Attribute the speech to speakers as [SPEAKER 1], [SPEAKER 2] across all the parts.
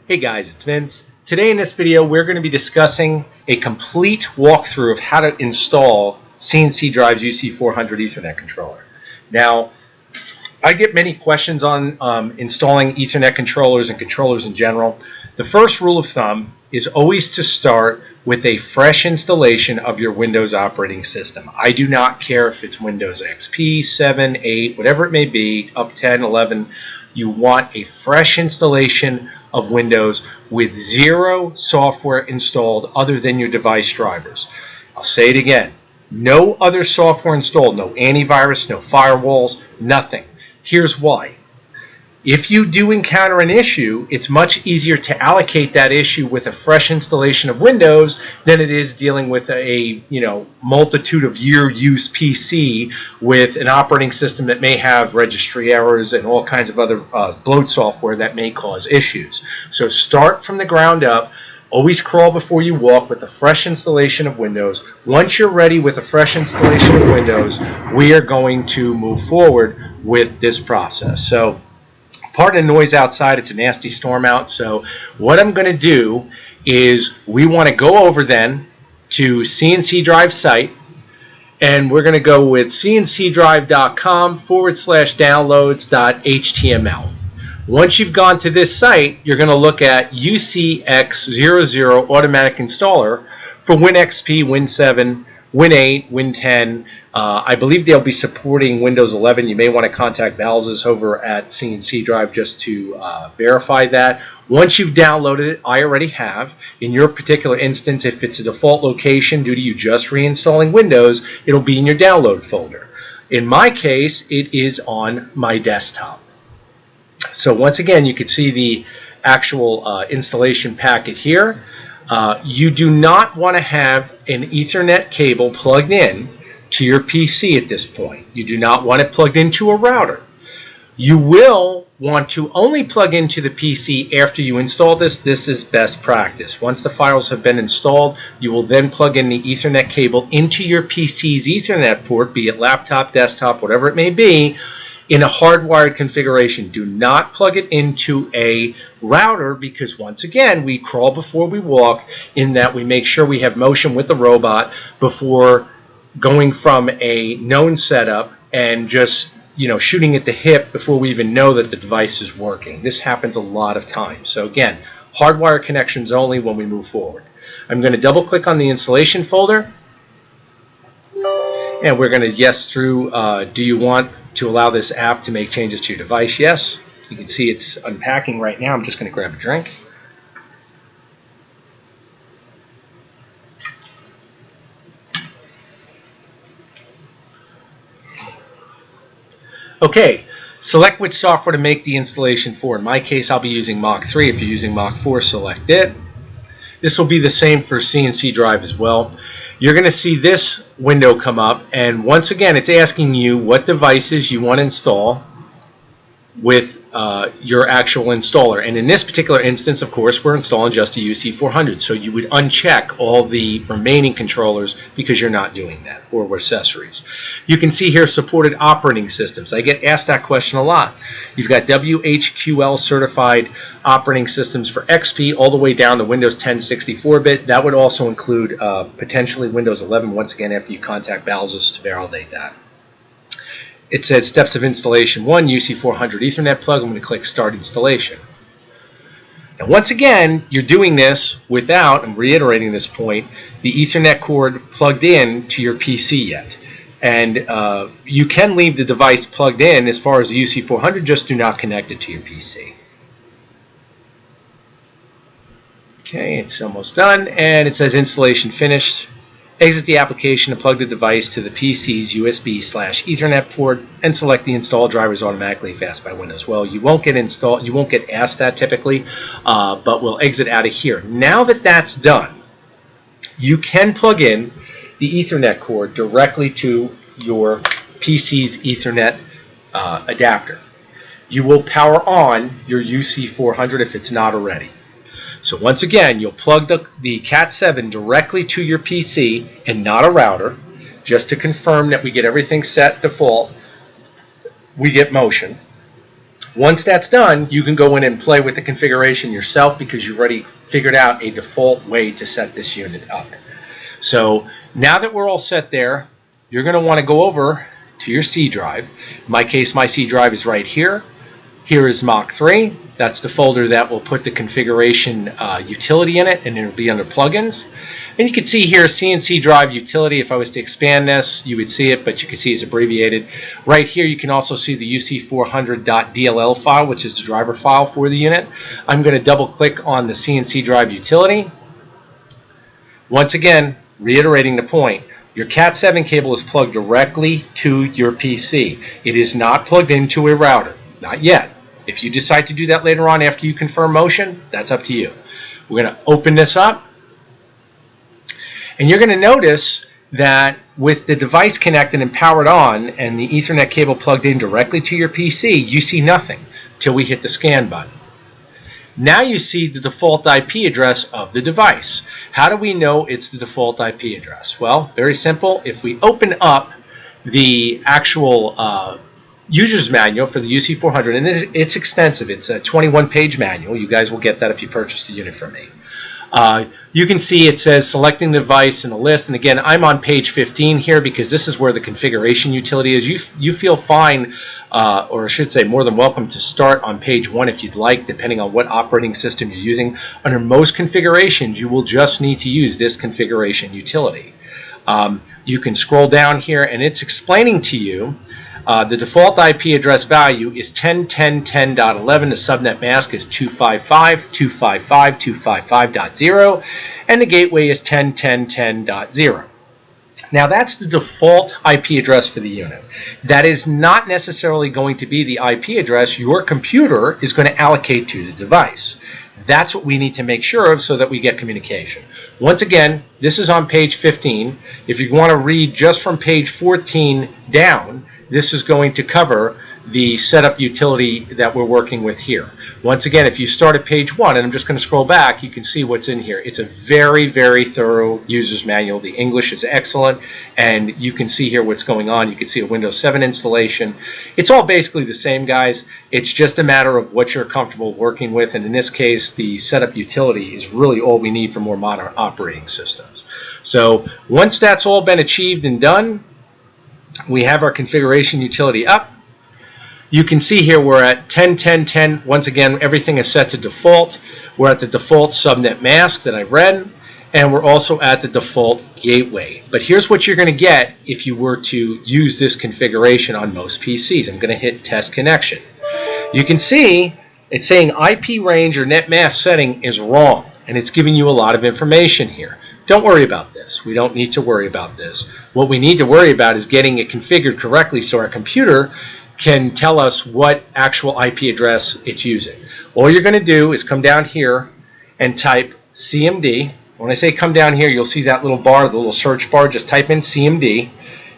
[SPEAKER 1] Hey guys, it's Vince. Today in this video we're going to be discussing a complete walkthrough of how to install CNCdrive's UC400 Ethernet controller. Now, I get many questions on installing Ethernet controllers and controllers in general. The first rule of thumb is always to start with a fresh installation of your Windows operating system. I do not care if it's Windows XP, 7, 8, whatever it may be, up 10, 11. You want a fresh installation of Windows with zero software installed other than your device drivers. I'll say it again. No other software installed, no antivirus, no firewalls, nothing. Here's why. If you do encounter an issue, it's much easier to allocate that issue with a fresh installation of Windows than it is dealing with a multitude of year use PC with an operating system that may have registry errors and all kinds of other bloat software that may cause issues. So start from the ground up. Always crawl before you walk with a fresh installation of Windows. Once you're ready with a fresh installation of Windows, we are going to move forward with this process. So, pardon the noise outside, it's a nasty storm out. So what I'm going to do is we want to go over then to CNCdrive site, and we're going to go with cncdrive.com/downloads.html. Once you've gone to this site, you're going to look at UCX00 automatic installer for WinXP, Win7, Win8, Win10. I believe they'll be supporting Windows 11. You may want to contact Balzes over at CNCdrive just to verify that. Once you've downloaded it, I already have. In your particular instance, if it's a default location due to you just reinstalling Windows, it'll be in your download folder. In my case, it is on my desktop. So once again, you can see the actual installation packet here. You do not want to have an Ethernet cable plugged in to your PC at this point. You do not want it plugged into a router. You will want to only plug into the PC after you install this. This is best practice. Once the files have been installed, you will then plug in the Ethernet cable into your PC's Ethernet port, be it laptop, desktop, whatever it may be, in a hardwired configuration. Do not plug it into a router because, once again, we crawl before we walk, in that we make sure we have motion with the robot before going from a known setup and just shooting at the hip before we even know that the device is working. This happens a lot of times. So again, hardwire connections only when we move forward. I'm going to double click on the installation folder, and we're going to yes through do you want to allow this app to make changes to your device? Yes. You can see it's unpacking right now. I'm just going to grab a drink. Okay, select which software to make the installation for. In my case, I'll be using Mach 3. If you're using Mach 4, select it. This will be the same for CNCdrive as well. You're going to see this window come up, and once again, it's asking you what devices you want to install with your actual installer. And in this particular instance, of course, we're installing just a UC400, so you would uncheck all the remaining controllers because you're not doing that, or accessories. You can see here supported operating systems. I get asked that question a lot. You've got WHQL certified operating systems for XP all the way down to Windows 10 64-bit. That would also include potentially Windows 11, once again, after you contact Balzes to validate that. It says steps of installation 1, UC400 Ethernet plug. I'm going to click Start Installation. Now, once again, you're doing this without, I'm reiterating this point, the Ethernet cord plugged in to your PC yet. And you can leave the device plugged in as far as the UC400, just do not connect it to your PC. Okay, it's almost done, and it says installation finished. Exit the application and plug the device to the PC's USB/Ethernet port, and select the install drivers automatically fast by Windows. Well, you won't get asked that typically, but we'll exit out of here. Now that that's done, you can plug in the Ethernet cord directly to your PC's Ethernet adapter. You will power on your UC400 if it's not already. So once again, you'll plug the Cat7 directly to your PC and not a router, just to confirm that we get everything set default. We get motion. Once that's done, you can go in and play with the configuration yourself because you've already figured out a default way to set this unit up. So now that we're all set there, you're going to want to go over to your C drive. In my case, my C drive is right here. Here is Mach 3. That's the folder that will put the configuration utility in it, and it'll be under plugins. And you can see here CNCdrive utility. If I was to expand this, you would see it, but you can see it's abbreviated. Right here, you can also see the UC400.dll file, which is the driver file for the unit. I'm going to double click on the CNCdrive utility. Once again, reiterating the point, your Cat7 cable is plugged directly to your PC. It is not plugged into a router, not yet. If you decide to do that later on after you confirm motion, that's up to you. We're going to open this up. And you're going to notice that with the device connected and powered on and the Ethernet cable plugged in directly to your PC, you see nothing until we hit the scan button. Now you see the default IP address of the device. How do we know it's the default IP address? Well, very simple. If we open up the actual user's manual for the UC400, and it's extensive. It's a 21-page manual. You guys will get that if you purchased a unit from me. You can see it says selecting the device in the list, and again, I'm on page 15 here because this is where the configuration utility is. You feel fine, or I should say more than welcome to start on page 1 if you'd like, depending on what operating system you're using. Under most configurations, you will just need to use this configuration utility. You can scroll down here, and it's explaining to you the default IP address value is 10.10.10.11. The subnet mask is 255.255.255.0, and the gateway is 10.10.10.0. Now that's the default IP address for the unit. That is not necessarily going to be the IP address your computer is going to allocate to the device. That's what we need to make sure of so that we get communication. Once again, this is on page 15. If you want to read just from page 14 down, this is going to cover the setup utility that we're working with here. Once again, if you start at page 1, and I'm just going to scroll back, you can see what's in here. It's a very, very thorough user's manual. The English is excellent, and you can see here what's going on. You can see a Windows 7 installation. It's all basically the same, guys. It's just a matter of what you're comfortable working with, and in this case, the setup utility is really all we need for more modern operating systems. So once that's all been achieved and done, we have our configuration utility up. You can see here we're at 10.10.10. Once again, everything is set to default. We're at the default subnet mask that I read, and we're also at the default gateway. But here's what you're going to get if you were to use this configuration on most PCs. I'm going to hit test connection. You can see it's saying IP range or net mask setting is wrong, and it's giving you a lot of information here. Don't worry about this. We don't need to worry about this. What we need to worry about is getting it configured correctly so our computer can tell us what actual IP address it's using. All you're going to do is come down here and type CMD. When I say come down here, you'll see that little bar, the little search bar. Just type in CMD.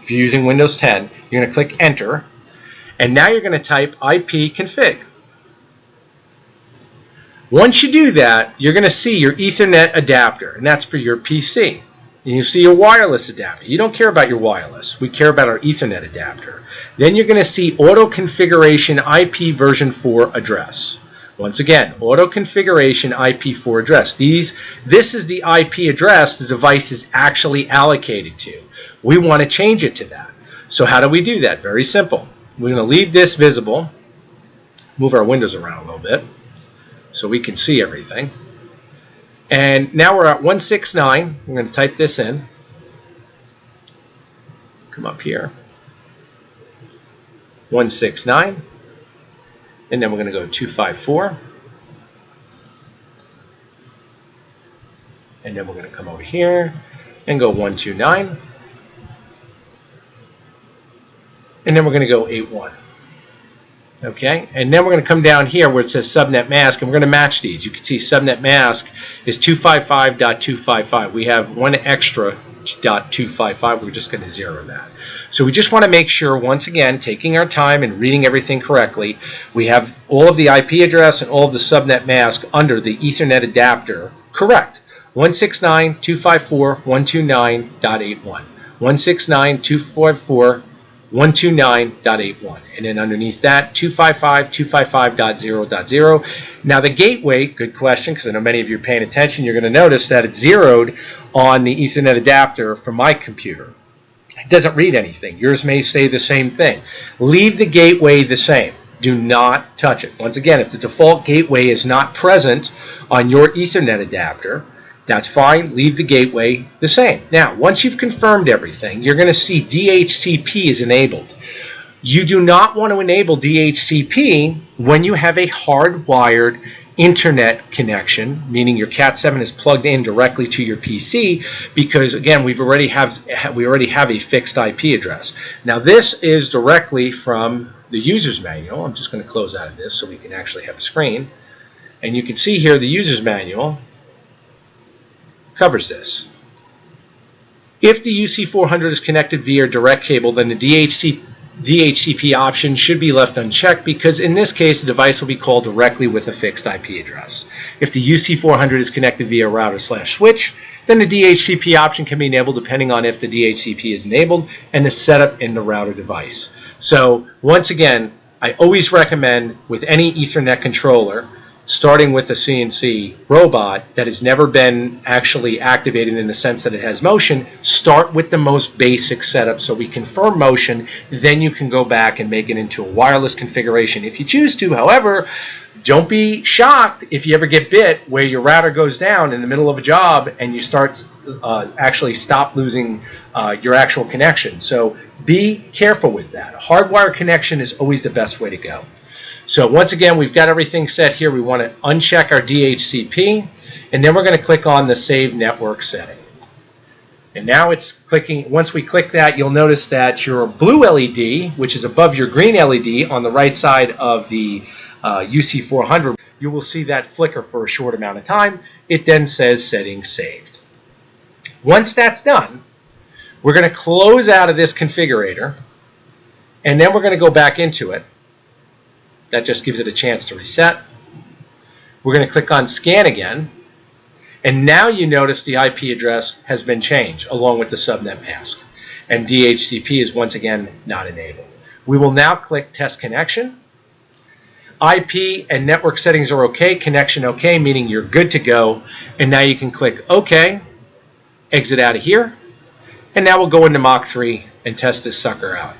[SPEAKER 1] If you're using Windows 10, you're going to click Enter. And now you're going to type IP config. Once you do that, you're going to see your Ethernet adapter, and that's for your PC. And you see a wireless adapter. You don't care about your wireless. We care about our Ethernet adapter. Then you're going to see Auto Configuration IP version 4 address. Once again, Auto Configuration IP4 address. This is the IP address the device is actually allocated to. We want to change it to that. So how do we do that? Very simple. We're going to leave this visible. Move our windows around a little bit so we can see everything. And now we're at 169. We're going to type this in. Come up here. 169. And then we're going to go 254. And then we're going to come over here and go 129. And then we're going to go 81. Okay, and then we're going to come down here where it says subnet mask, and we're going to match these. You can see subnet mask is 255.255. We have one extra .255. We're just going to zero that. So we just want to make sure, once again, taking our time and reading everything correctly, we have all of the IP address and all of the subnet mask under the Ethernet adapter correct. 169.254.129.81. 169.254. 129.81, and then underneath that 255.255.0.0. Now the gateway, good question, because I know many of you are paying attention. You're going to notice that it's zeroed on the Ethernet adapter for my computer. It doesn't read anything. Yours may say the same thing. Leave the gateway the same. Do not touch it. Once again, if the default gateway is not present on your Ethernet adapter, that's fine. Leave the gateway the same. Now, once you've confirmed everything, you're going to see DHCP is enabled. You do not want to enable DHCP when you have a hardwired internet connection, meaning your Cat7 is plugged in directly to your PC, because again, we already have a fixed IP address. Now, this is directly from the user's manual. I'm just going to close out of this so we can actually have a screen, and you can see here the user's manual covers this. If the UC400 is connected via direct cable, then the DHCP option should be left unchecked, because in this case the device will be called directly with a fixed IP address. If the UC400 is connected via router/switch, then the DHCP option can be enabled depending on if the DHCP is enabled and the setup in the router device. So once again, I always recommend with any Ethernet controller, starting with a CNC robot that has never been actually activated in the sense that it has motion, start with the most basic setup so we confirm motion, then you can go back and make it into a wireless configuration if you choose to. However, don't be shocked if you ever get bit where your router goes down in the middle of a job and you start actually stop losing your actual connection. So be careful with that. A hardwired connection is always the best way to go. So once again, we've got everything set here. We want to uncheck our DHCP, and then we're going to click on the Save Network Setting. And now it's clicking. Once we click that, you'll notice that your blue LED, which is above your green LED on the right side of the UC400, you will see that flicker for a short amount of time. It then says Settings Saved. Once that's done, we're going to close out of this configurator, and then we're going to go back into it. That just gives it a chance to reset. We're going to click on Scan again, and now you notice the IP address has been changed along with the subnet mask, and DHCP is once again not enabled. We will now click Test Connection. IP and network settings are okay, connection okay, meaning you're good to go, and now you can click OK, exit out of here, and now we'll go into Mach 3 and test this sucker out.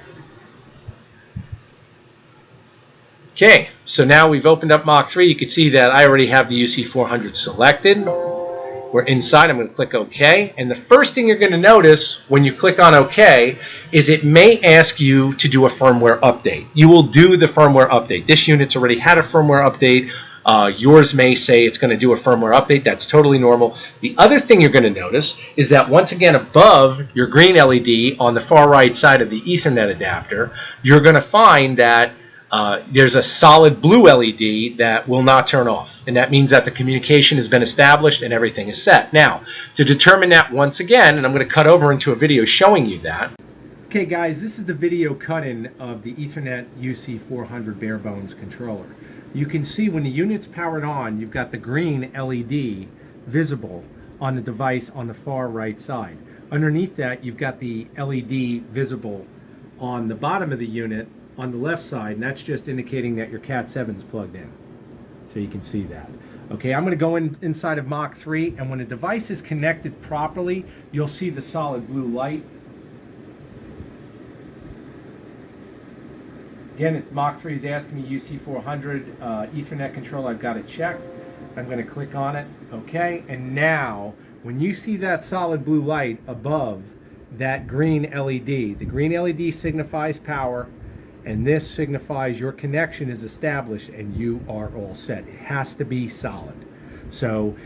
[SPEAKER 1] Okay, so now we've opened up Mach 3. You can see that I already have the UC400 selected. We're inside. I'm going to click OK. And the first thing you're going to notice when you click on OK is it may ask you to do a firmware update. You will do the firmware update. This unit's already had a firmware update. Yours may say it's going to do a firmware update. That's totally normal. The other thing you're going to notice is that once again above your green LED on the far right side of the Ethernet adapter, you're going to find that there's a solid blue LED that will not turn off, and that means that the communication has been established and everything is set. Now, to determine that once again, and I'm going to cut over into a video showing you that. Okay guys, this is the video cut-in of the Ethernet UC400 bare bones controller. You can see when the unit's powered on, you've got the green LED visible on the device on the far right side. Underneath that, you've got the LED visible on the bottom of the unit on the left side, and that's just indicating that your Cat7 is plugged in. So you can see that. Okay, I'm going to go inside of Mach 3, and when the device is connected properly, you'll see the solid blue light. Again, Mach 3 is asking me UC400 Ethernet control. I've got it checked. I'm going to click on it. Okay, and now when you see that solid blue light above that green LED, the green LED signifies power, and this signifies your connection is established and you are all set. It has to be solid. So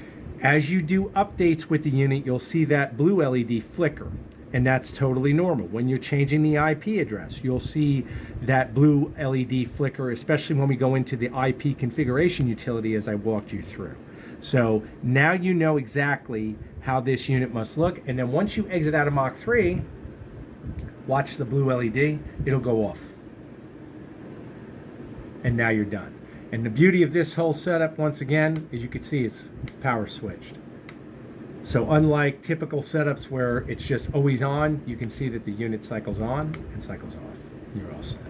[SPEAKER 1] as you do updates with the unit, you'll see that blue LED flicker, and that's totally normal. When you're changing the IP address, you'll see that blue LED flicker, especially when we go into the IP configuration utility as I walked you through. So now you know exactly how this unit must look, and then once you exit out of Mach 3, watch the blue LED, it'll go off. And now you're done. And the beauty of this whole setup, once again, as you can see, it's power switched. So unlike typical setups where it's just always on, you can see that the unit cycles on and cycles off.
[SPEAKER 2] You're all set.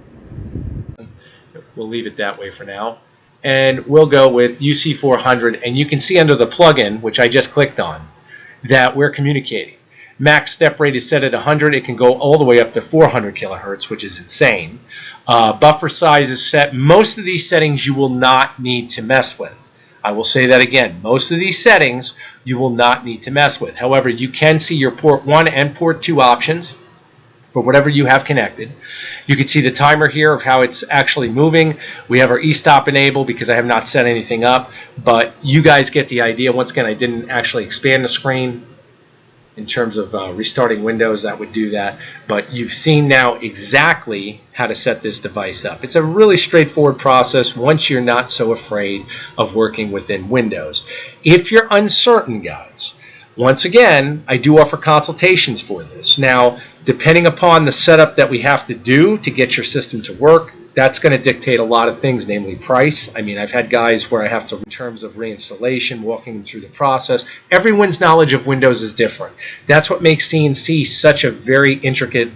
[SPEAKER 1] We'll leave it that way for now. And we'll go with UC400, and you can see under the plugin, which I just clicked on, that we're communicating. Max step rate is set at 100. It can go all the way up to 400 kilohertz, which is insane. Buffer size is set. Most of these settings you will not need to mess with. I will say that again. Most of these settings you will not need to mess with. However, you can see your port 1 and port 2 options for whatever you have connected. You can see the timer here of how it's actually moving. We have our e-stop enabled because I have not set anything up, but you guys get the idea. Once again, I didn't actually expand the screen in terms of restarting Windows. That would do that, but you've seen now exactly how to set this device up. It's a really straightforward process once you're not so afraid of working within Windows. If you're uncertain, guys, once again, I do offer consultations for this. Now, depending upon the setup that we have to do to get your system to work, that's going to dictate a lot of things, namely price. I mean, I've had guys where I have to, in terms of reinstallation, walking them through the process. Everyone's knowledge of Windows is different. That's what makes CNC such a very intricate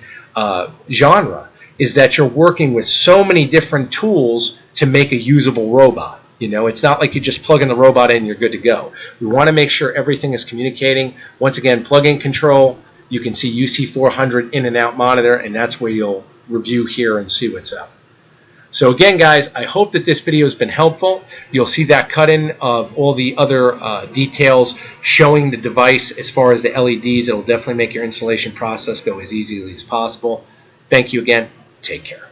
[SPEAKER 1] genre, is that you're working with so many different tools to make a usable robot. You know, it's not like you just plug in the robot in and you're good to go. We want to make sure everything is communicating. Once again, plug-in control. You can see UC400 in and out monitor, and that's where you'll review here and see what's up. So again, guys, I hope that this video has been helpful. You'll see that cut-in of all the other details showing the device as far as the LEDs. It'll definitely make your installation process go as easily as possible. Thank you again. Take care.